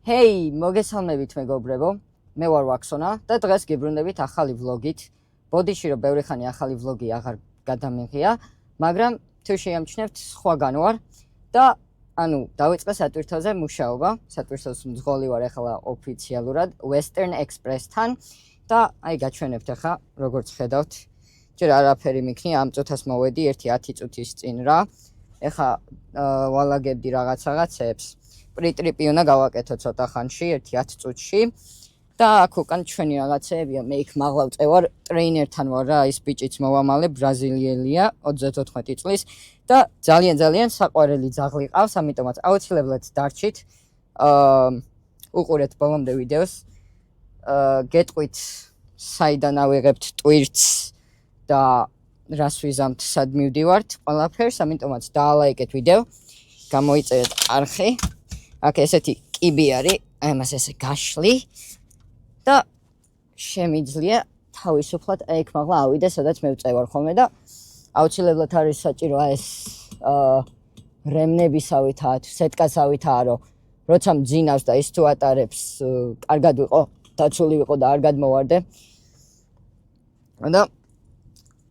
Hey, მოგესალმებით მეგობრებო. მე ვარ ვაქსონა და დღეს გიბრუნდებით ახალი ვლოგით. ბოდიში რომ ბევრი ხანი ახალი ვლოგი აღარ გადამიღია, მაგრამ თუ შეამჩნევთ სხვაგან ვარ და დავიწყე სატვირთოზე მუშაობა. სატვირთოს მძღოლი ვარ ახლა ოფიციალურად Western Express-თან და გაჩვენებთ ახლა როგორც ხედავთ. ჯერ არაფერი მიქნი, ამ წუთას მოვედი 1-10 წუთის წინ რა. ახლა ვალაგებდი რაღაცებს. პრიტრიპი უნდა გავაკეთო ცოტა ხანში, 1-10 წუთში. და აქ უკან ჩვენი რაღაცეებია, მე იქ მაღლავ წევარ, ტრეინერთან ვარ რა, ის ბიჭიც მოვამალე, ბრაზილიელია, 34 წლის და ძალიან საყვარელი ძაღლი ყავს, ამიტომაც აუცილებლად დარჩით. უყურეთ ბოლომდე ვიდეოს. გეტყვით, საიდან ავიღებთ ტვირთს და რას ვიზამთ, სად მივდივართ, ყველაფერს, ამიტომაც დაალაიკეთ ვიდეო, გამოიწერეთ არხი. აქ ესეთი კიბი არის, ამას ესე გაშლი და შემიძლია თავისუფლად იქ მაღლა ავიდე, სადაც მე ვწევარ ხოლმე და აუცილებლად არის საჭირო ეს რემნებისავითაა, სეტკასავითაა, რომ როცა მძინავს და ის თუ ატარებს, კარგად ვიყო, დაცული ვიყო და არ გადმოვარდე. და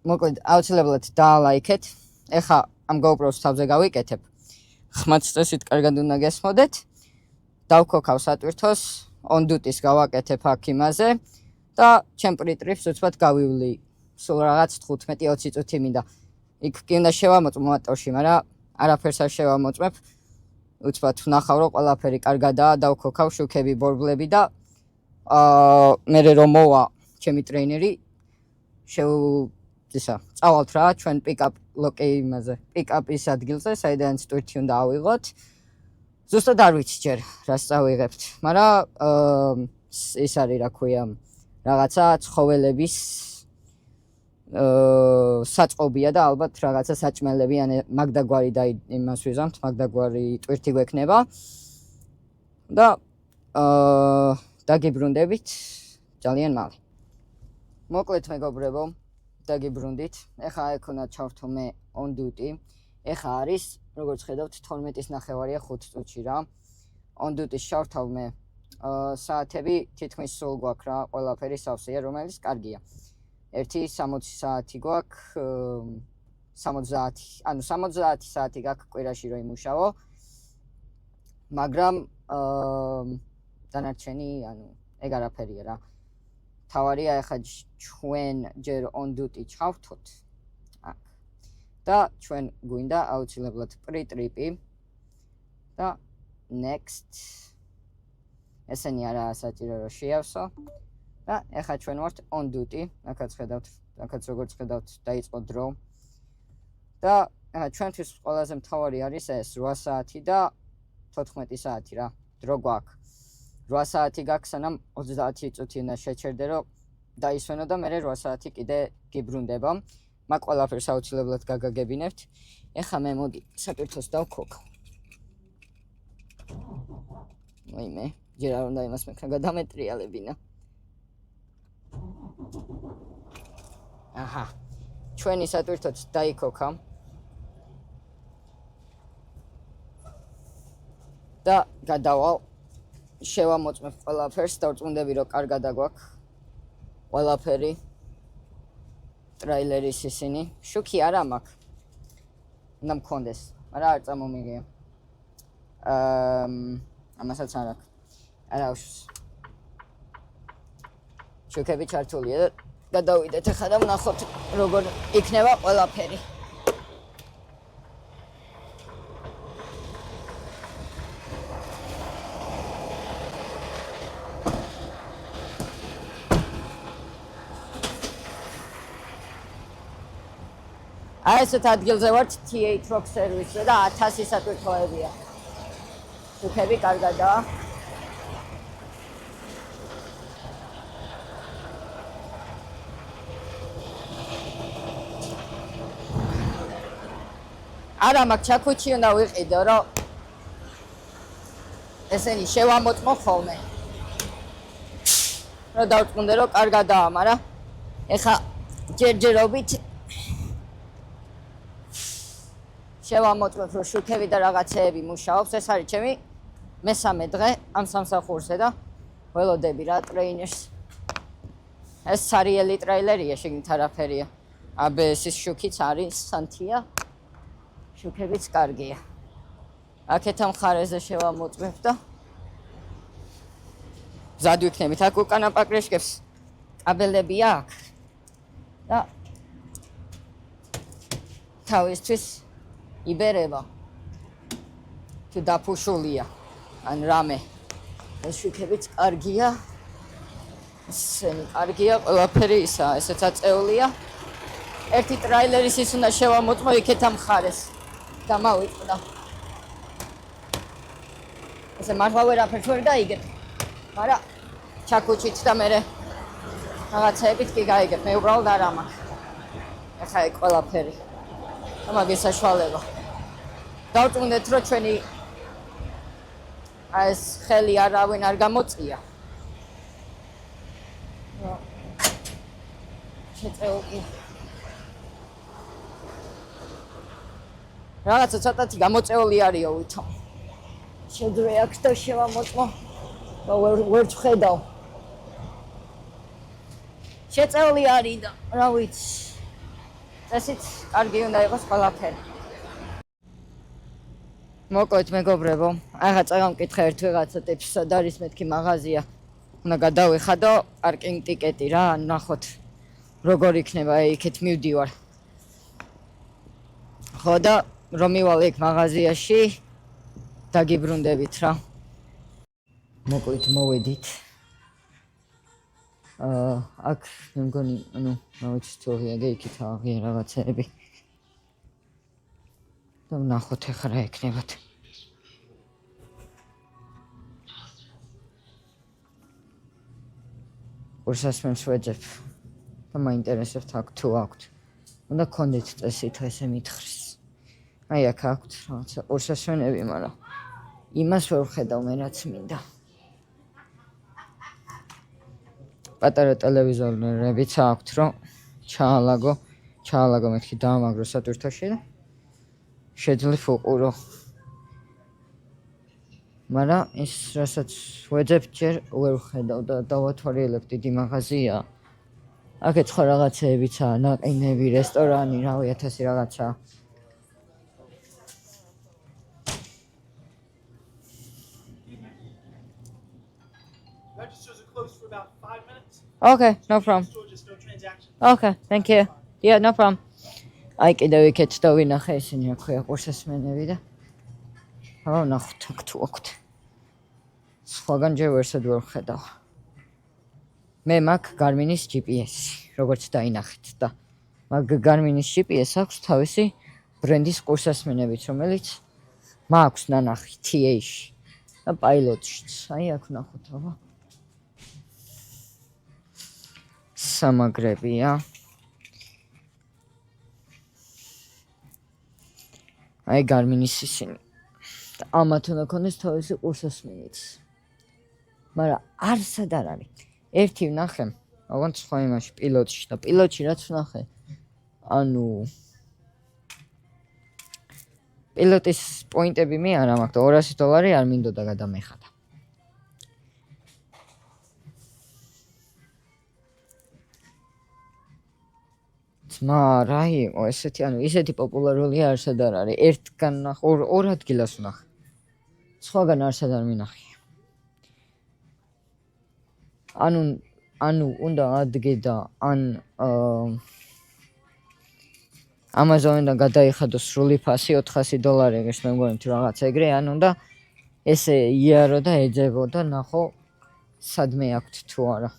მოკლედ აუცილებლად დაალაიქეთ. ეხლა ამ GoPro-ს თავზე გავიკეთებ. ხმაც წესით კარგად უნდა გესმოდეთ. დავქოქავ სატვირთოს, on-duty-ს გავაკეთებ აქ იმაზე და ჩემ პრიტრიპს უცბად გავივლი. სულ რაღაც 15-20 წუთი მინდა. იქ კი უნდა შევამოწმო მოტორში, მაგრამ არაფერს არ შევამოწმებ. უცბად ვნახავ, რომ ყველაფერი კარგადაა, დავქოქავ შუქები, ბორბლები და მე რომ მოვა ჩემი ტრეინერი წავალთ რა ჩვენ პიკაპ ლოკეიმაზე, პიკაპის ადგილზე, საიდანაც ტვირთი უნდა ავიღოთ. ზუსტად არ ვიცი ჯერ რას წავიღებთ, მაგრამ ის არის რა ქვია, რაღაცა ცხოველების საწყობია და ალბათ რაღაცა საჭმელები, ან მაგდაგვარი და იმას ვიზამთ, მაგდაგვარი ტვირთი გვექნება. და დაგიბრუნდებით ძალიან მალე. მოკლედ მეგობრებო, დაგიბრუნდით. ეხლა აქ უნდა ჩავრთო მე on duty. ეხლა არის, როგორც ხედავთ, 12:09 5 წუთში რა. on duty-ს ჩავრთავ მე. საათები თითქმის სულ გვაქვს რა, ყველაფერი სავსეა, რომელიც კარგია. 60 საათი გვაქვს, 70 საათი გაქვს კვირაში რომ იმუშაო. მაგრამ დანარჩენი, ეგ არაფერია რა. თავარია ეხლა ჩვენ ჯერ on duty ჩავთოთ. და ჩვენ გვინდა აუცილებლად პრიტრიპი და next ესენი არაა საჭირო რომ შეავსო და ეხლა ჩვენ ვართ on duty, აქაც როგორც ხედავთ დაიწყო დრო და ჩვენთვის ყველაზე მთავარი არის ეს 8 საათი და 14 საათი რა, დრო გვაქვს. 8 საათი გაქვს, სანამ 30 წუთი უნდა შეჩერდე, რომ დაისვენო და მე 8 საათი კიდე გიბრუნდება. მაგ ყველაფერს აუცილებლად გაგაგებინებთ. ეხლა მე მოდი სატვირთოს დავქოქავ. ვაიმე, ჯერ არ უნდა იმას მექნა გადამეტრიალებინა. აჰა. ჩვენი სატვირთოც დაიქოქა. და გადავალ. შევამოწმებ ყველაფერს, დავწუნდები რომ კარგად აგვაქვს. ყველაფერი ტრეილერის ისინი. შუქი არა მაქვს. უნდა მქონდეს, მაგრამ არ წამომიღია. ამასაც არ აქვს. არა უშვის. შუქები ჩართულია და გადავიდეთ ახლა და ვნახოთ როგორ იქნება ყველაფერი. ესეთ ადგილზე ვართ T8 Rock Service-ზე და 1000 სატვირთოებია. შუქები კარგადაა. არა მაქვს ჩაქუჩი უნდა ვიყიდო, რომ ესენი შევამოწმო ხოლმე. რომ დავწუნდე, რომ კარგადაა, მაგრამ ეხლა ჯერჯერობით შევამოწმებ, რომ შუქები და რაღაცეები მუშაობს. ეს არის ჩემი მესამე დღე ამ სამსახურზე და ველოდები რა ტრეინერს. ეს სარიელი ტრეილერია, შეგნით არაფერია. ABS-ის შუქიც არის სანთია. შუქებიც კარგია. აქეთ ამ ხარეზე შევამოწმებ და მზად ვიქნებით. აქ უკან აპაკრეშკებს კაბელები აქვს და თავისთვის იბერება. თუ დაფუშულია ან რამე. ეს შუქებიც კარგია. ესენი კარგია, ყველაფერი ისა, ესეც აწეულია. ერთი ტრეილერის ის უნდა შევამოწმო იქეთ ამ ხარეს. გამავიწყდა. ესე მართლა ვერაფერს ვერ გაიგებ. მაგრამ ჩაკუჩით და მე რაღაცეებით კი გაიგებ. მე უბრალოდ არ ამაქვს. ახლა ეგ ყველაფერი. ამაგეს საშუალება. დავწუნდეთ რომ ჩვენი ეს ხელი არავინ არ გამოწია. შეწეულია. რაღაცა ცოტათი გამოწეული არისო ვითომ. შეძრე აქ და შევამოწმო. და ვერ ვხედავ. შეწეული არის და რა ვიცი. ესეც კარგი უნდა იყოს ყველაფერი. მოკლედ მეგობრებო, ახლა წავამკითხე ერთ ვიღაცა ტიპს, სად არის მეთქი მაღაზია. უნდა გადავიხადო პარკინგ ტიკეტი რა, ნახოთ როგორ იქნება, იქეთ მივდივარ. ხო და რომ მივალ ეგ მაღაზიაში დაგიბრუნდებით რა. მოკლედ მოვედით. აქ მე მგონი, რა ვიცი, თორია იქით აღია რაღაცეები. და ვნახოთ ახლა რა ექნებათ. ურსასმენს ვეძებ და მაინტერესებთ აქ თუ აქვთ. უნდა გქონდეთ წესი თუ ესე მითხრეს. აი აქ აქვთ რაღაცა ურსასმენები, მაგრამ იმას ვერ ვხედავ მე რაც მინდა. პატარა ტელევიზორებიც აქვთ, რომ ჩაალაგო მეთქი დაამაგრო სატვირთოში და შეძლებ უყურო. მაგრამ ის რასაც ვეძებ ჯერ ვერ ვხედავ და დავათვალიერებ დიდი მაღაზია. აქეთ ხო რაღაცეებიცაა, ნაყინები, რესტორანი, რავი, 1000 რაღაცა. Registers are closed for about 5 minutes. Okay, no problem. Just no transaction. Okay, thank you. Yeah, no problem. აი კიდევ იქეთ და ვინახე ისინი აქვია ყურსასმენები და აბა ნახოთ აქ თუ აქვთ. სხვაგან ჯერ ვერსად ვერ ვხედავ. მე მაქვს Garmin-ის GPS-ი, როგორც დაინახეთ და მაგ Garmin-ის GPS აქვს თავისი ბრენდის ყურსასმენებიც, რომელიც მაქვს ნანახი TA-ში და Pilot-შიც. აი აქ ნახოთ აბა. სამაგრებია. აი Garmin-ის ისინი. და ამათ უნდა ქონდეს თავისი ყურსასმენიც. მაგრამ არსად არ არის. ერთი ვნახე, ოღონდ სხვა იმაში Pilot-ში და Pilot-ში რაც ვნახე, ანუ Pilot-ის პოინტები მე არ მაქვს და $200 არ მინდოდა გადამეხადა. რა იყო ესეთი, ანუ ისეთი პოპულარულია არსად არ არის. ერთგან ნახე, ორ ადგილას ვნახე. სხვაგან არსად არ მინახია. ანუ უნდა ადგე და ან Amazon-დან გადაიხადო სრული ფასი $400 ეგრეს მე მგონი თუ რაღაც ეგრე, ან უნდა ესე იარო და ეძებო და ნახო სადმე აქვთ თუ არა.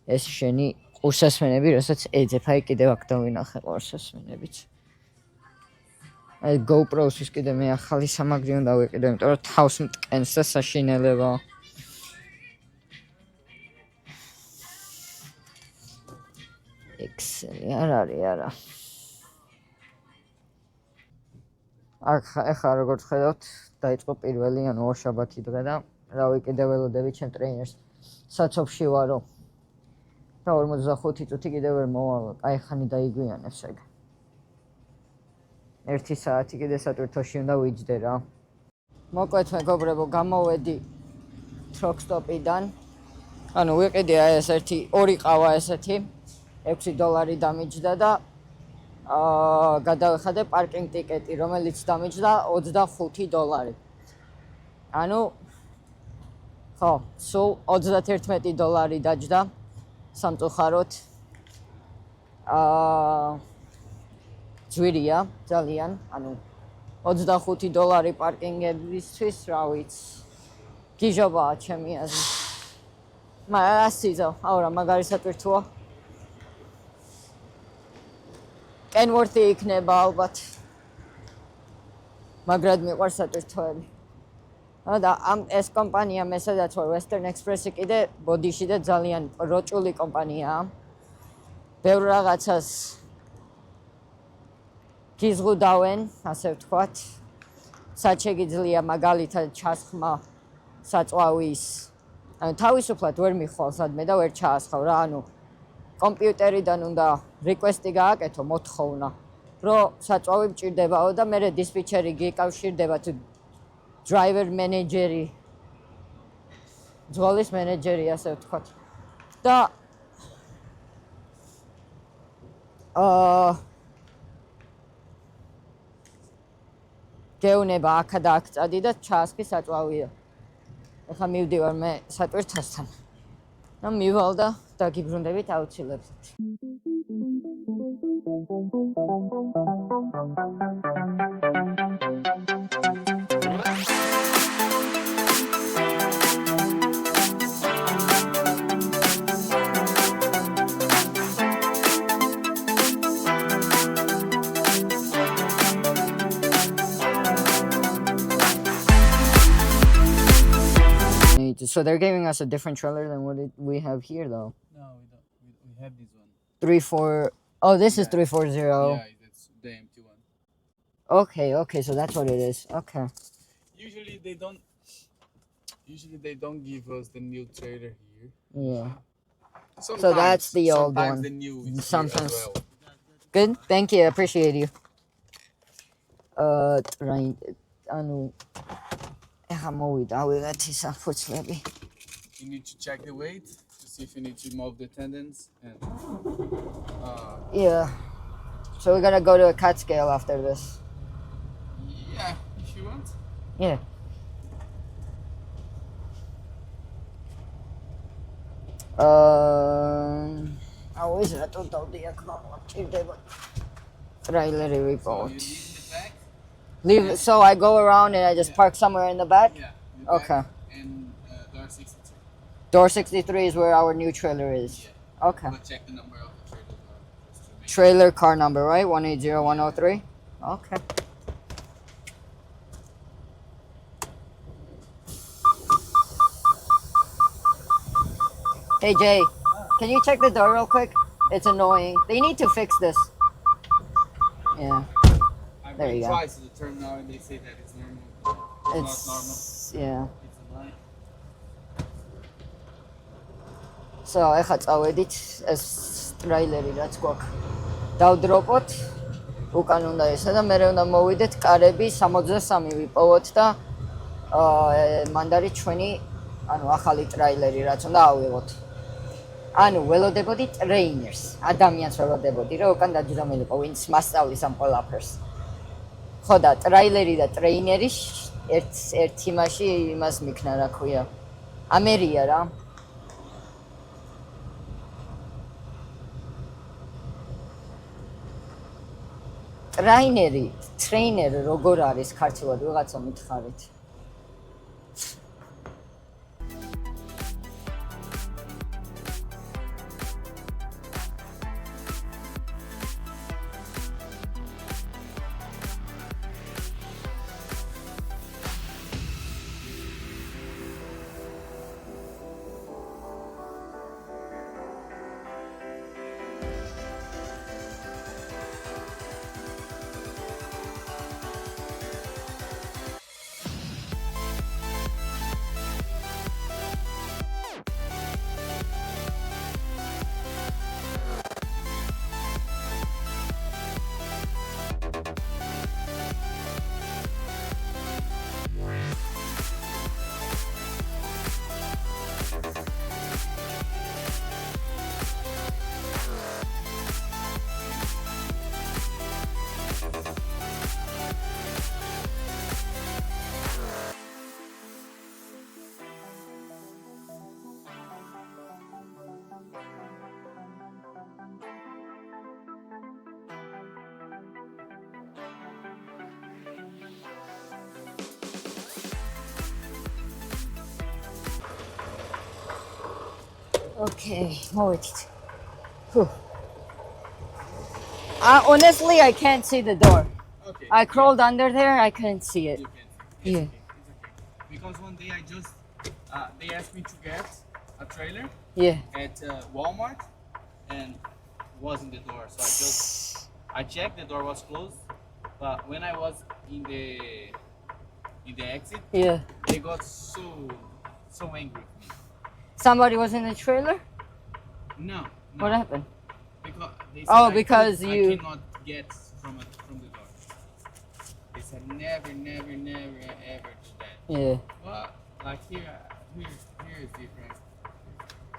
ეს შენი ყურსასმენები, რასაც ეძებ, აი კიდევ აქ დავინახე ყურსასმენებიც. აი GoPro-ს კიდე მე ახალი სამაგრი უნდა ვიყიდო, იმიტომ რომ თავს მტკენს და საშინელებაა. Excel არ არის არა. ახლა როგორც ხედავთ, დაიწყო პირველი ანუ ორშაბათი დღე და რა ვიყიდე ველოდები ჩემ ტრეინერს საცობში ვარო. და 45 წუთი კიდევ ვერ მოვალ, აი ხანი დაიგვიანებს ეგ. 1 საათი კიდე სატვირთოში უნდა ვიჯდე რა. მოკლედ მეგობრებო, გამოვედი ტროქსტოპიდან. ანუ ვიყიდი აი ეს ორი ყავა ესეთი $6 დამიჯდა და გადავეხადე პარკინგ ტიკეტი, რომელიც დამიჯდა $25. ანუ ხო, სულ $31 დაჯდა სამწუხაროდ. ძვირია ძალიან, ანუ $25 პარკინგებისთვის, რა ვიცი. გიჟობაა ჩემი აზრით. მაგრამ ასიზო, აურა მაგარი სატვირთოა. კენვორთი იქნება ალბათ. მაგრად მიყვარს სატვირთოები. და ეს კომპანია მე სადაც ვარ, Western Express-ი კიდე ბოდიში და ძალიან პროჭული კომპანიაა. ბევრ რაღაცას გიზღუდავენ, ასე ვთქვათ. სად შეგიძლია მაგალითად ჩასხმა საწვავის. ანუ თავისუფლად ვერ მიხვალ სადმე და ვერ ჩაასხავ რა, ანუ კომპიუტერიდან უნდა რეკვესტი გააკეთო, მოთხოვნა, რომ საწვავი მჭირდებაო და მერე დისპეჩერი გიკავშირდება თუ driver manager-ი, ძღოლის მენეჯერი, ასე ვთქვათ. და გეუნება აქა და აქ წადი და ჩაასხი საწვავია. ეხლა მივდივარ მე სატვირთასთან. და მივალ და დაგიბრუნდებით აუცილებლად. So they're giving us a different trailer than what we have here, though. No, we don't. We have this one. 3-4. Oh, this is 340. Yeah, that's the empty one. Okay, so that's what it is. Okay. Usually they don't give us the new trailer here. Yeah. Sometimes, that's the old sometimes one. The new is Sometimes. here as well. Good. Thank you. I appreciate you. Right. Anu. You need to check the weight to see if you need to remove the tendons. And, yeah. So we're gonna go to a cat scale after this. yeah, if you want. Yeah. Always a total trailer So report. you leave in the back. Leave. So I go around and I just park somewhere in the back. Yeah. in the back, Okay. And door 63. Door 63 is where our new trailer is. Yeah. Okay. But check the number of the trailer. Just to make Trailer car number, right? 180103. Okay. Hey Jay, can you check the door real quick? It's annoying. They need to fix this. Yeah. I There you went go. twice to the terminal and they say that it's normal. It's not normal. Yeah. It's a lie. So, ეხლა წავედით ეს ტრეილერი რაც გვაქვს. დავდროპოთ. უკან უნდა ესა და მერე უნდა მოვიდეთ კარები 63 ვიპოვოთ და მანდარი ჩვენი ანუ ახალი ტრეილერი რაც უნდა ავიღოთ. ანუ ველოდებოდი ტრეინერს, ადამიანს ველოდებოდი, რომ უკან დაჯდომილიყო, ვინც მასწავლის ამ ყველაფერს. ხო და ტრეილერი და ტრეინერი ერთ იმაში იმას მიქნა, რა ქვია. ამერია რა. ტრეინერი როგორ არის ქართულად ვიღაცა მითხარით. Okay, მოვედით. Honestly, I can't see the door. Okay. I crawled under there, I couldn't see it. You can. Yeah. It's okay. Because one day I just they asked me to get a trailer Yeah. at Walmart and wasn't the door, so I checked, the door was closed, but when I was in the exit, Yeah. they got so angry with me. Somebody was in the trailer? No. What happened? Because they said Oh, I because could- you- I cannot get from the door. They said never ever do that. Yeah. Well, like here is different.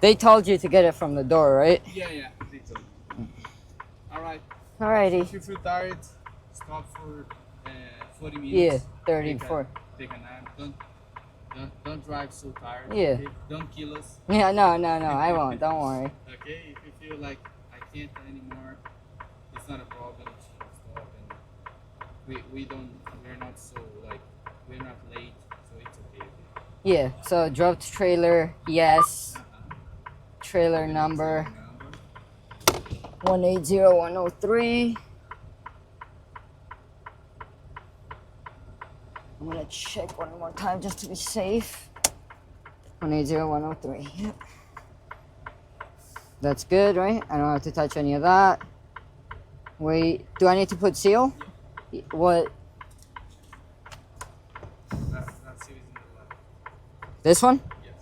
They told you to get it from the door, right? Yeah, they told me. All right. Alrighty. If you feel tired, stop for 40 minutes. Yeah, 34. Take a nap. Don't drive so tired. Yeah. Okay? Don't kill us. Yeah, no, I won't. Don't worry. Okay. If you feel like I can't anymore, it's not a problem. Just stop and we're not so like we're not late, so it's okay. Yeah. So dropped trailer. Yes. Trailer number 180103. I'm gonna check one more time just to be safe. 180103. Yep. That's good, right? I don't have to touch any of that. Wait, do I need to put seal? What? That's it in the left. This one? Yes.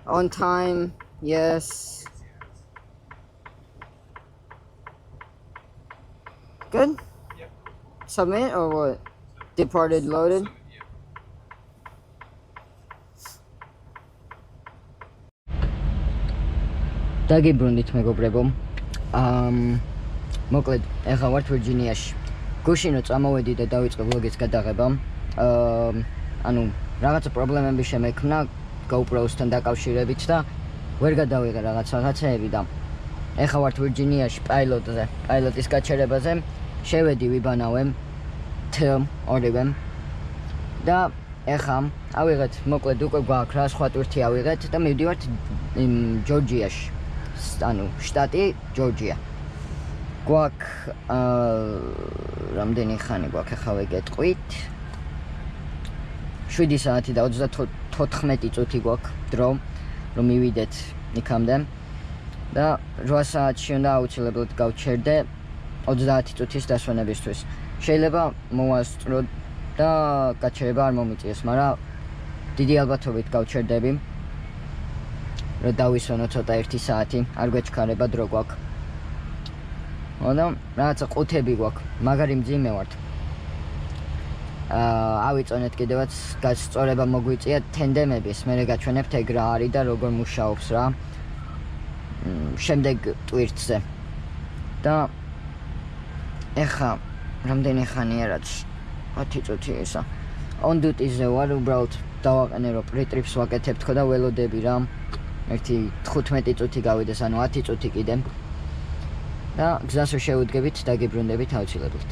On time, yes. Good? Yep. Submit or what? Departed loaded? Yeah. დაგიბრუნდით მეგობრებო. მოკლედ, ეხლა ვართ ვირჯინიაში. გუშინო წამოვედი და დავიწყე ვლოგის გადაღება. ანუ რაღაცა პრობლემები შემექმნა GoPro-სთან დაკავშირებით და ვერ გადავიღე რაღაცეები და ეხლა ვართ ვირჯინიაში პაილოტზე, პაილოტის გაჩერებაზე. შევედი ვიბანავე ორივე და ეხლა ავიღეთ, მოკლედ უკვე გვაქვს რა სხვა ტვირთი ავიღეთ და მივდივართ ჯორჯიაში. ანუ შტატი ჯორჯია. გვაქვს რამდენი ხანი გვაქვს ახლა ვეგეტყვით? 7 საათი და 34 წუთი გვაქვს დრო, რომ მივიდეთ იქამდე. და 8 საათში უნდა აუცილებლად გავჩერდე 30 წუთის დასვენებისთვის. შეიძლება მოვასწრო და გაჩერება არ მომიწიოს, მაგრამ დიდი ალბათობით გავჩერდები. რომ დავისვენო ცოტა 1 საათი, არ გვეჩქარება დრო გვაქვს. და რაღაცა ყუთები გვაქვს, მაგარი მძიმე ვართ. ავიწონეთ კიდევაც გასწორება მოგვიწია თენდემების, მერე გაჩვენებთ ეგ რა არის და როგორ მუშაობს რა. შემდეგ ტვირთზე. და ეხა რამდენი ხანია რაც 10 წუთი ისა. on duty-ზე ვარ, უბრალოდ დავაყენე რომ პრიტრიპს ვაკეთებ თქო და ველოდები რა. 15 წუთი გავიდეს, ანუ 10 წუთი კიდე. და გზას რო შევუდგებით, დაგიბრუნდებით აუცილებლად.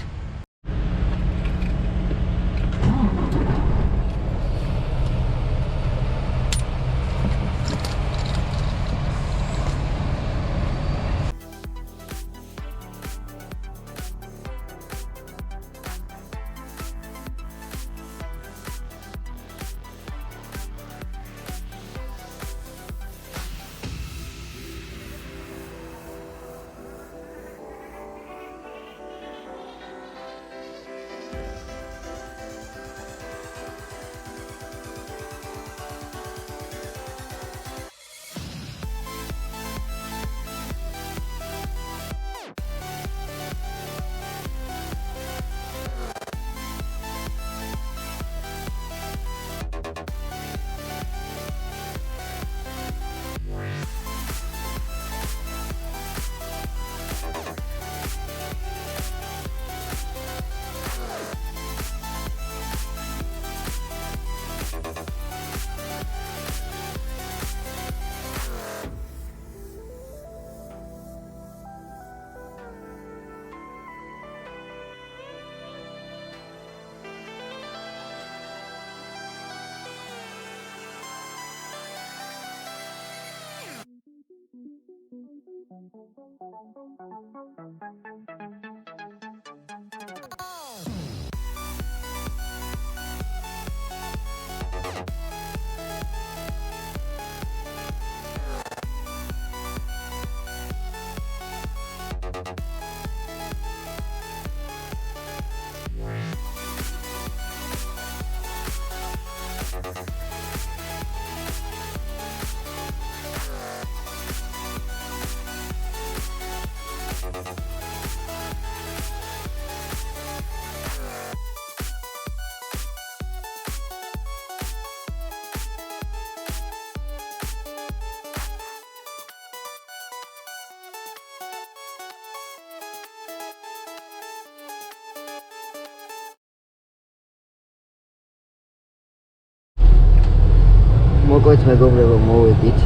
მოკლედ მეგობრებო, მოვედით.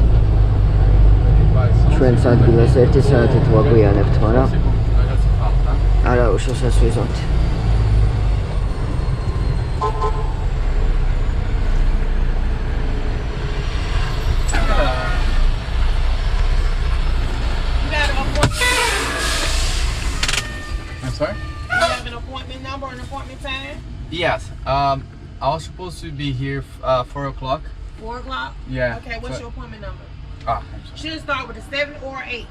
ჩვენს ადგილას 1 საათით ვაგვიანებთ, მაგრამ არა უშოსაც ვიზამთ. I'm sorry? You have an appointment number or an appointment time? Yes. I was supposed to be here 4 o'clock. 4 o'clock? Yeah. Okay, what's so- your appointment number? I'm sorry. Should start with a 7 or 8.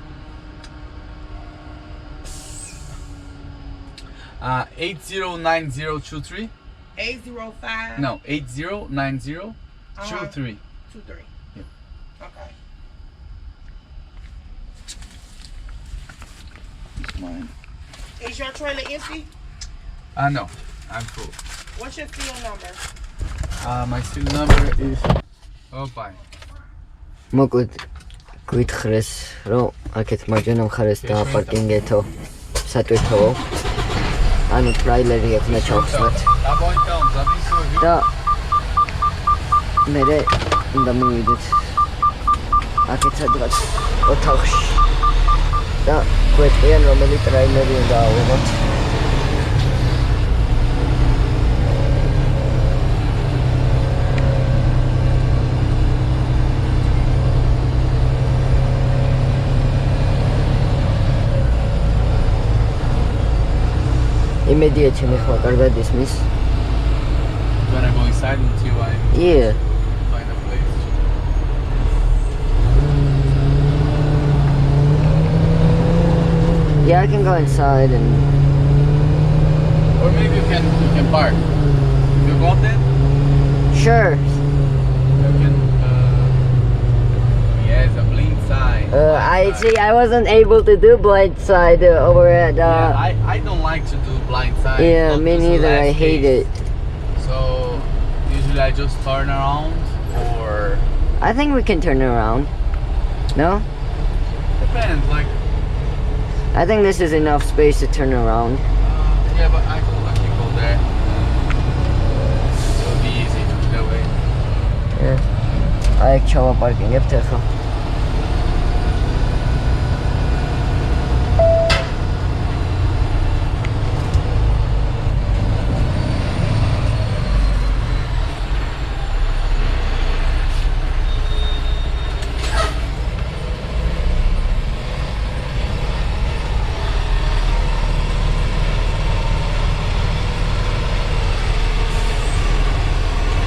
809023. 805 No, 809023. 23. Yeah. Okay. It's mine. Is your trailer empty? No, I'm full. What's your serial number? My serial number is. Oh, bye. მოკლედ გვითხრეს, რომ აქეთ მარჯვენა მხარეს დააპარკინგეთო სატვირთოო. ანუ ტრაილერი ექნა ჩავხსნათ Tá bom então, Deus abençoe, viu? და მე უნდა მივიდეთ აქეთ სადღაც ოთახში და გვეტყვიან რომელი ტრაილერი უნდა ავიღოთ. იმედია ჩემი ხმა კარგად ისმის. Gonna go inside until I Yeah. find a place. Yeah, I can go inside and Or maybe you can park. If you got that, sure. you can. Yes, a blind sign. I see. I wasn't able to do blind side over at. Yeah, I don't like to do blind sign. Yeah, Not me this neither. I last hate case. it. So usually I just turn around or I think we can turn around. No, depends. Like I think this is enough space to turn around. yeah, but I can go there. It'll be easy that way. Yeah. I actually parking up there.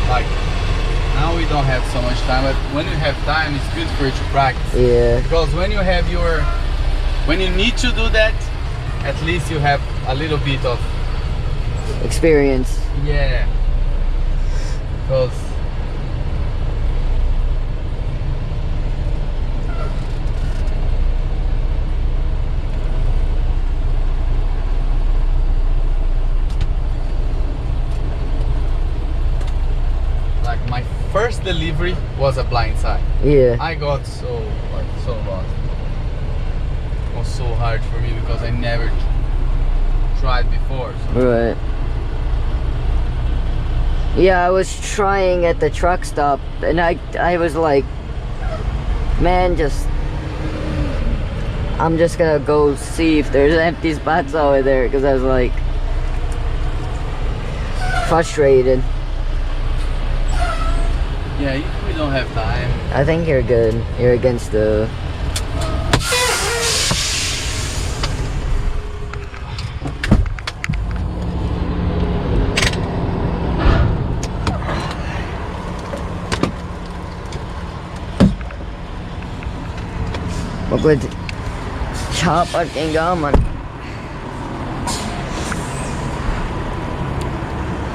Like now we don't have so much time, but when you have time, it's good for you to practice. Yeah. Because when you need to do that, at least you have a little bit of Experience. yeah. Because like my first delivery was a blind side. Yeah. I got so lost. It was so hard for me because I never tried before. So. Right. Yeah, I was trying at the truck stop and I was like, man, I'm just gonna go see if there's empty spots over there because I was like frustrated. Yeah, we don't have time. I think you're good. You're against the მოკლედ ჩაპარკინგა მან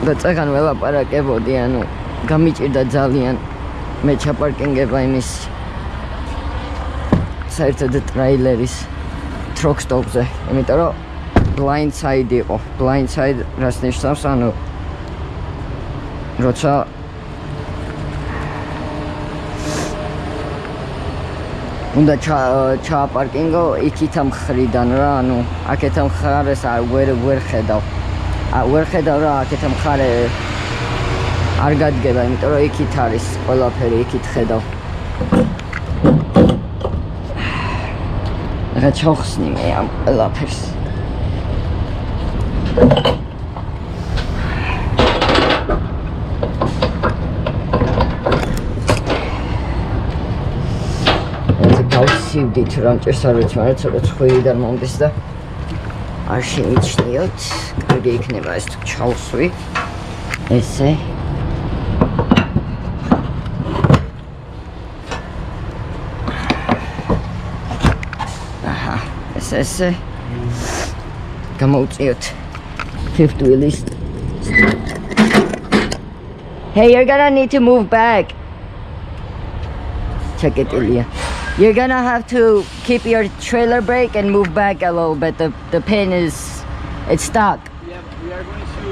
და წეგან ველაპარაკებოდი, ანუ გამიჭირდა ძალიან მე ჩაპარკინგება იმის საერთოდ ტრაილერის truck stop-ზე, იმიტომ რომ blind side იყო. Blind side რას ნიშნავს, ანუ როცა უნდა ჩააპარკინგო იქით მხრიდან რა, ანუ აქეთ მხარეს ვერ ხედავ. ვერ ხედავ რა აქეთ მხარე არ გადგება, იმიტომ რომ იქით არის ყველაფერი, იქით ხედავ. რა ჩახსნი მე ამ ყველაფერს. გავსივდით რომ ჭირს არ ვიცი, მაგრამ ცოტა ცხვირიდან მომდის და არ შემიჩნიოთ. კარგი იქნება ეს თუ ჩავსვი. ესე. აჰა, ესე. გამოვწიოთ. Fifth wheelies. Hey, you're gonna need to move back. Check it, Ilya. You're gonna have to keep your trailer brake and move back a little bit. The pin is, it's stuck. Yeah, we are going to.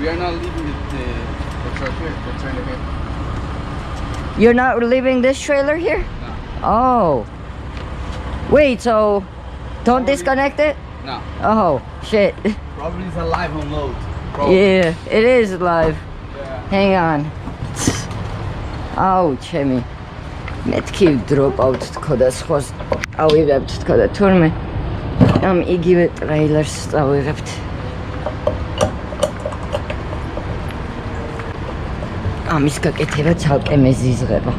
We are not leaving the truck here, the trailer here. You're not leaving this trailer here? No. Oh. Wait, so don't disconnect it? No. Oh, shit. Probably it's a live unload. Probably. Yeah, it is live. Yeah. Hang on. Ouch, Emi. მეთქი დროპ-აუტ თქო და სხვას ავიღებთ თქო და თურმე ამ იგივე ტრეილერს ავიღებთ. ამის გაკეთება ცალკე მეზიზღება.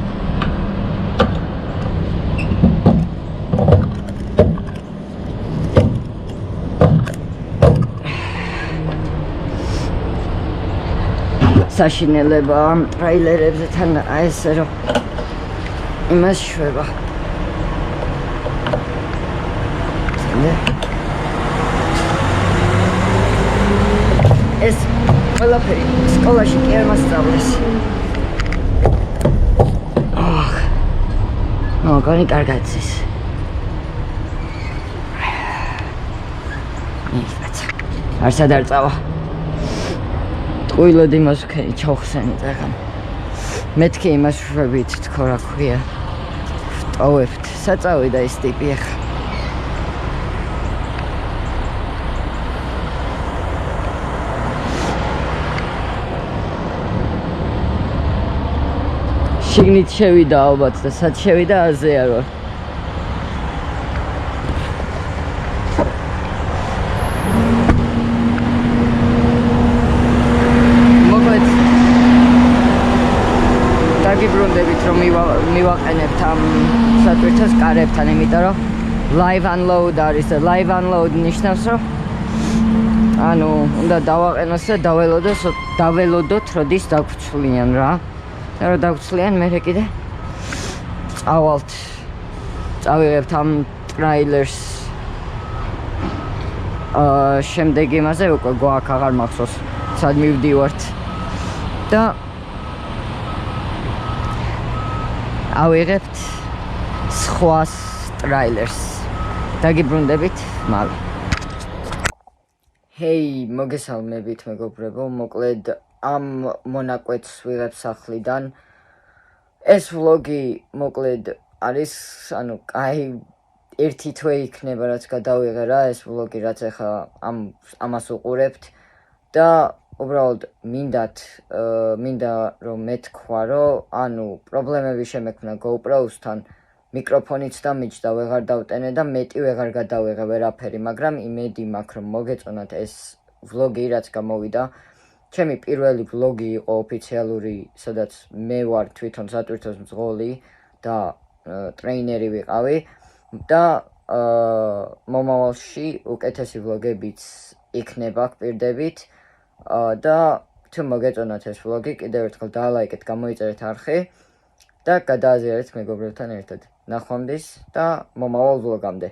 საშინელება ამ ტრეილერებზე თან ესე რომ იმას შვება. ეს ყველაფერი სკოლაში კი არ მასწავლეს. მოგონი კარგად ის. არსად არ წავა. ტყუილად იმას ვქენი ჩავხსენი წაღან. მეთქი იმას შვებით თქო რა ქვია. ვტოვებთ. საწავიდა ის ტიპი ახლა. შიგნით შევიდა ალბათ და სად შევიდა აზე არ ვარ. მოკლედ დაგიბრუნდებით რომ მივაყენებთ ამ სატვირთოს კარებთან, იმიტომ რომ live unload არის და live unload ნიშნავს რომ ანუ უნდა დავაყენოს და დაველოდოთ როდის დაგვცვლიან რა. და რომ დაგვცლიან მე კიდე წავიღებთ ამ ტრეილერს. შემდეგ იმაზე უკვე გვაქვს აღარ მახსოვს სად მივდივართ და ავიღებთ სხვა ტრეილერს. დაგიბრუნდებით მალე. ჰეი, მოგესალმებით მეგობრებო, მოკლედ ამ მონაკვეთს ვიღებ სახლიდან. ეს ვლოგი მოკლედ არის, ანუ კაი ერთი თვე იქნება რაც გადავიღე რა ეს ვლოგი რაც ახლა ამას უყურებთ და უბრალოდ მინდა რომ მეთქვა რომ ანუ პრობლემები შემექმნა GoPro-სთან, მიკროფონიც დამიჯდა, ვეღარ დავტენე და მეტი ვეღარ გადავიღე ვერაფერი, მაგრამ იმედი მაქვს რომ მოგეწონათ ეს ვლოგი რაც გამოვიდა. ჩემი პირველი ვლოგი იყო ოფიციალური, სადაც მე ვარ თვითონ სატვირთოს მძღოლი და ტრეინერი ვიყავი და მომავალში უკეთესი ვლოგებიც იქნება გვპირდებით და თუ მოგეწონათ ეს ვლოგი, კიდევ ერთხელ დალაიკეთ, გამოიწერეთ არხი და გადააზიარეთ მეგობრებთან ერთად. ნახვამდის და მომავალ ვლოგამდე.